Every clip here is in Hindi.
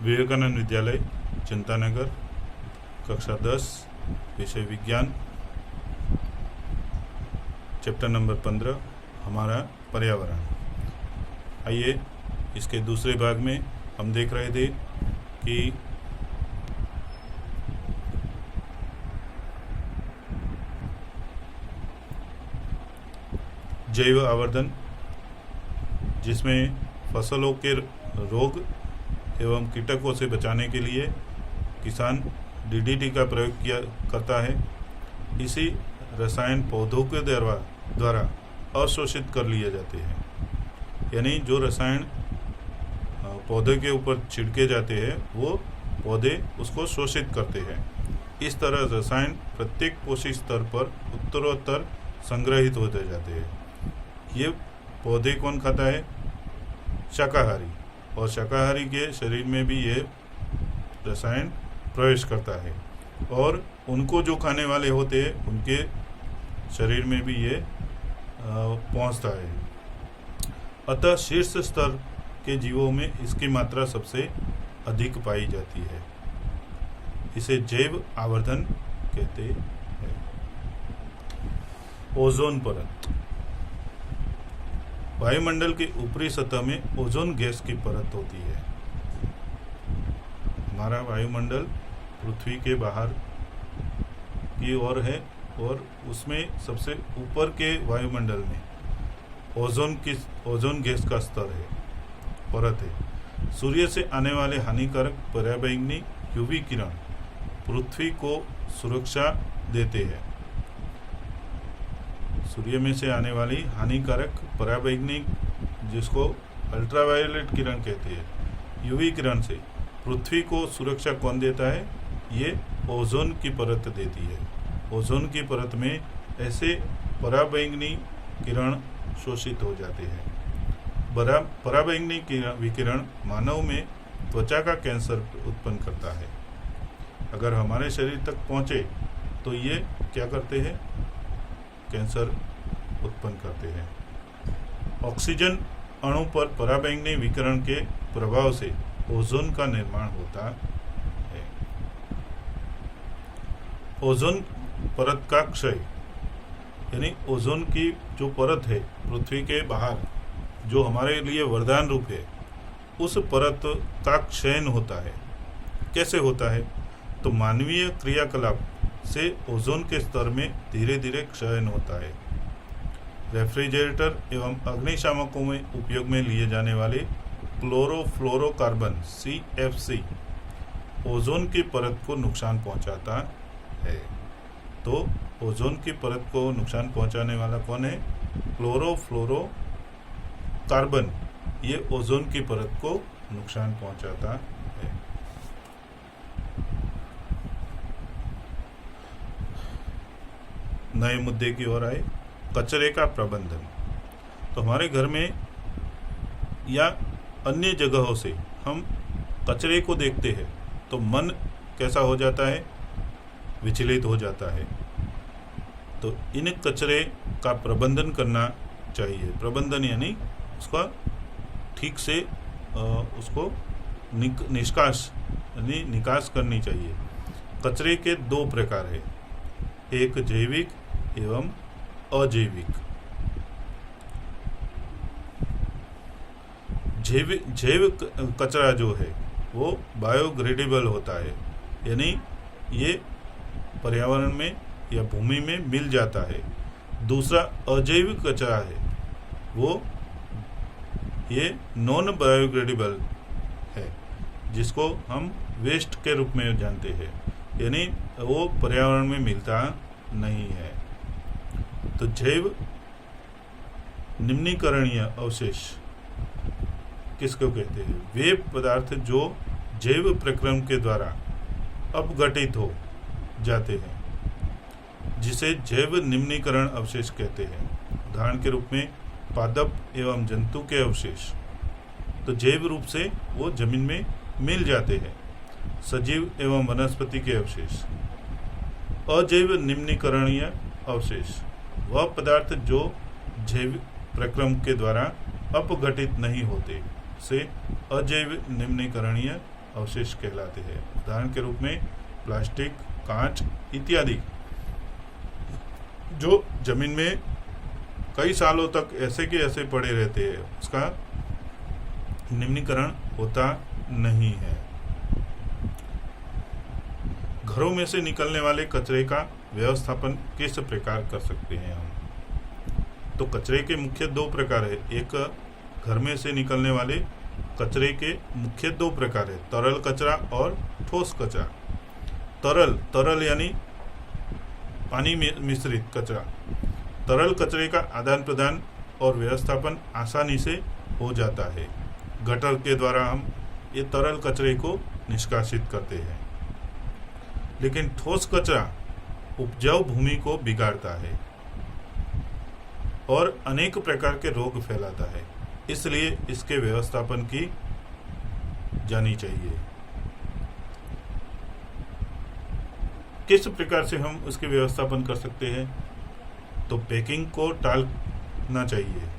विवेकानंद विद्यालय चिंतानगर, कक्षा 10, विषय विज्ञान, चैप्टर नंबर 15, हमारा पर्यावरण। आइए इसके दूसरे भाग में हम देख रहे थे कि जैव आवर्धन, जिसमें फसलों के रोग एवं कीटकों से बचाने के लिए किसान डीडीटी का प्रयोग करता है। इसी रसायन पौधों के द्वारा अवशोषित कर लिए जाते हैं, यानी जो रसायन पौधे के ऊपर छिड़के जाते हैं वो पौधे उसको शोषित करते हैं। इस तरह रसायन प्रत्येक पोषक स्तर पर उत्तरोत्तर संग्रहित होते जाते हैं। ये पौधे कौन खाता है? शाकाहारी, और शाकाहारी के शरीर में भी ये रसायन प्रवेश करता है और उनको जो खाने वाले होते हैं उनके शरीर में भी ये पहुंचता है। अतः शीर्ष स्तर के जीवों में इसकी मात्रा सबसे अधिक पाई जाती है। इसे जैव आवर्धन कहते हैं। ओजोन परत। वायुमंडल की ऊपरी सतह में ओजोन गैस की परत होती है। हमारा वायुमंडल पृथ्वी के बाहर की ओर है और उसमें सबसे ऊपर के वायुमंडल में ओजोन गैस का स्तर है, परत है। सूर्य से आने वाले हानिकारक पराबैंगनी यूवी किरण पृथ्वी को सुरक्षा देते हैं। सूर्य में से आने वाली हानिकारक पराबैंगनी, जिसको अल्ट्रावायलेट किरण कहते हैं, यूवी किरण से पृथ्वी को सुरक्षा कौन देता है? ये ओजोन की परत देती है। ओजोन की परत में ऐसे पराबैंगनी किरण शोषित हो जाते हैं। पराबैंगनी विकिरण मानव में त्वचा का कैंसर उत्पन्न करता है। अगर हमारे शरीर तक पहुंचे तो ये क्या करते हैं? कैंसर उत्पन्न करते हैं। ऑक्सीजन अणु पर पराबैंगनी विकिरण के प्रभाव से ओजोन का निर्माण होता है। ओजोन परत का क्षय, यानी ओजोन की जो परत है पृथ्वी के बाहर, जो हमारे लिए वरदान रूप है, उस परत का क्षयन होता है। कैसे होता है? तो मानवीय क्रियाकलाप से ओजोन के स्तर में धीरे धीरे क्षयन होता है। रेफ्रिजरेटर एवं अग्निशामकों में उपयोग में लिए जाने वाले क्लोरोफ्लोरोकार्बन CFC ओजोन की परत को नुकसान पहुंचाता है। तो ओजोन की परत को नुकसान पहुंचाने वाला कौन है? क्लोरोफ्लोरोकार्बन। ये ओजोन की परत को नुकसान पहुंचाता है। नए मुद्दे की ओर आए, कचरे का प्रबंधन। तो हमारे घर में या अन्य जगहों से हम कचरे को देखते हैं तो मन कैसा हो जाता है? विचलित हो जाता है। तो इन कचरे का प्रबंधन करना चाहिए। प्रबंधन यानी उसका ठीक से उसको निकास करनी चाहिए। कचरे के दो प्रकार है, एक जैविक एवं अजैविक। जैव कचरा जो है वो बायोग्रेडेबल होता है, यानी ये पर्यावरण में या भूमि में मिल जाता है। दूसरा अजैविक कचरा है, वो ये नॉन बायोग्रेडेबल है, जिसको हम वेस्ट के रूप में जानते हैं, यानी वो पर्यावरण में मिलता नहीं है। तो जैव निम्नीकरणीय अवशेष किसको कहते हैं? वे पदार्थ जो जैव प्रक्रम के द्वारा अपघटित हो जाते हैं, जिसे जैव निम्नीकरण अवशेष कहते हैं। उदाहरण के रूप में पादप एवं जंतु के अवशेष तो जैव रूप से वो जमीन में मिल जाते हैं। सजीव एवं वनस्पति के अवशेष। अजैव निम्नीकरणीय अवशेष वह पदार्थ जो जैव प्रक्रम के द्वारा अपघटित नहीं होते से अजैव निम्नीकरणीय अवशेष कहलाते हैं। उदाहरण के रूप में प्लास्टिक, कांच इत्यादि जो जमीन में कई सालों तक ऐसे के ऐसे पड़े रहते हैं, उसका निम्नीकरण होता नहीं है। घरों में से निकलने वाले कचरे का व्यवस्थापन किस प्रकार कर सकते हैं हम? तो कचरे के मुख्य दो प्रकार है। एक घर में से निकलने वाले कचरे के मुख्य दो प्रकार है, तरल कचरा और ठोस कचरा। तरल यानी पानी में मिश्रित कचरा। तरल कचरे का आदान प्रदान और व्यवस्थापन आसानी से हो जाता है। गटर के द्वारा हम ये तरल कचरे को निष्कासित करते हैं। लेकिन ठोस कचरा उपजाऊ भूमि को बिगाड़ता है और अनेक प्रकार के रोग फैलाता है, इसलिए इसके व्यवस्थापन की जानी चाहिए। किस प्रकार से हम उसके व्यवस्थापन कर सकते हैं? तो पैकिंग को टालना चाहिए।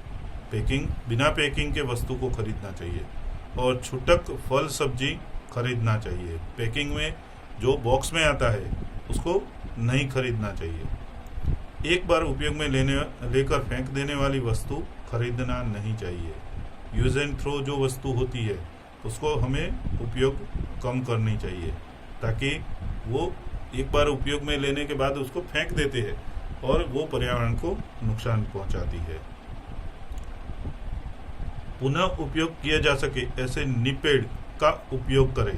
बिना पैकिंग के वस्तु को खरीदना चाहिए और छूटक फल सब्जी खरीदना चाहिए। पैकिंग में जो बॉक्स में आता है उसको नहीं खरीदना चाहिए। एक बार उपयोग में लेकर फेंक देने वाली वस्तु खरीदना नहीं चाहिए। यूज एंड थ्रो जो वस्तु होती है उसको हमें उपयोग कम करनी चाहिए, ताकि वो एक बार उपयोग में लेने के बाद उसको फेंक देते हैं और वो पर्यावरण को नुकसान पहुंचाती है। पुनः उपयोग किया जा सके ऐसे निपेड का उपयोग करें।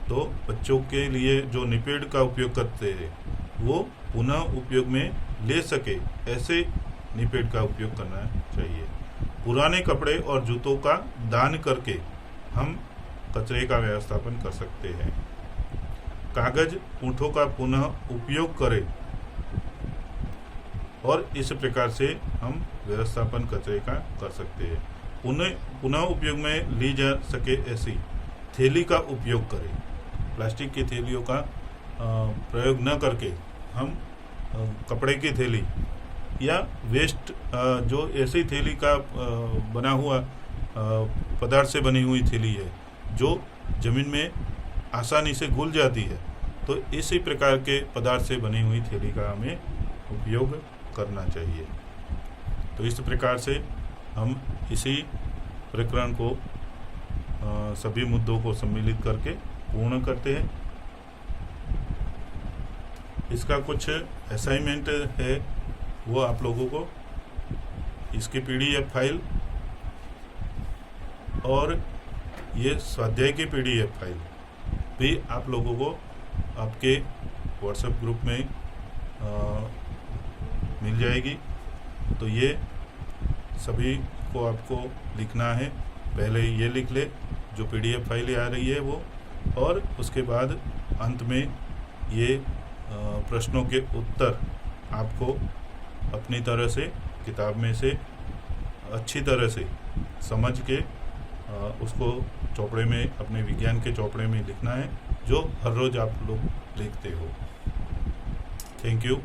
तो बच्चों के लिए जो निपेड का उपयोग करते हैं वो पुनः उपयोग में ले सके ऐसे निपेड का उपयोग करना चाहिए। पुराने कपड़े और जूतों का दान करके हम कचरे का व्यवस्थापन कर सकते हैं। कागज ऊँटों का पुनः उपयोग करें और इस प्रकार से हम व्यवस्थापन कचरे का कर सकते हैं। पुनः उपयोग में ली जा सके ऐसी थैली का उपयोग करें। प्लास्टिक की थैलियों का प्रयोग न करके हम कपड़े की थैली या वेस्ट जो ऐसी थैली का बना हुआ पदार्थ से बनी हुई थैली है जो जमीन में आसानी से घुल जाती है, तो इसी प्रकार के पदार्थ से बनी हुई थैली का हमें उपयोग करना चाहिए। तो इस प्रकार से हम इसी प्रकरण को सभी मुद्दों को सम्मिलित करके पूर्ण करते हैं। इसका कुछ असाइनमेंट है, वो आप लोगों को इसकी PDF फाइल और ये स्वाध्याय की PDF फाइल भी आप लोगों को आपके व्हाट्सएप ग्रुप में मिल जाएगी। तो ये सभी को आपको लिखना है। पहले ये लिख ले जो PDF फाइल आ रही है वो, और उसके बाद अंत में ये प्रश्नों के उत्तर आपको अपनी तरह से किताब में से अच्छी तरह से समझ के उसको चौपड़े में, अपने विज्ञान के चौपड़े में लिखना है, जो हर रोज़ आप लोग लिखते हो। Thank you.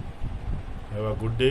Have a good day.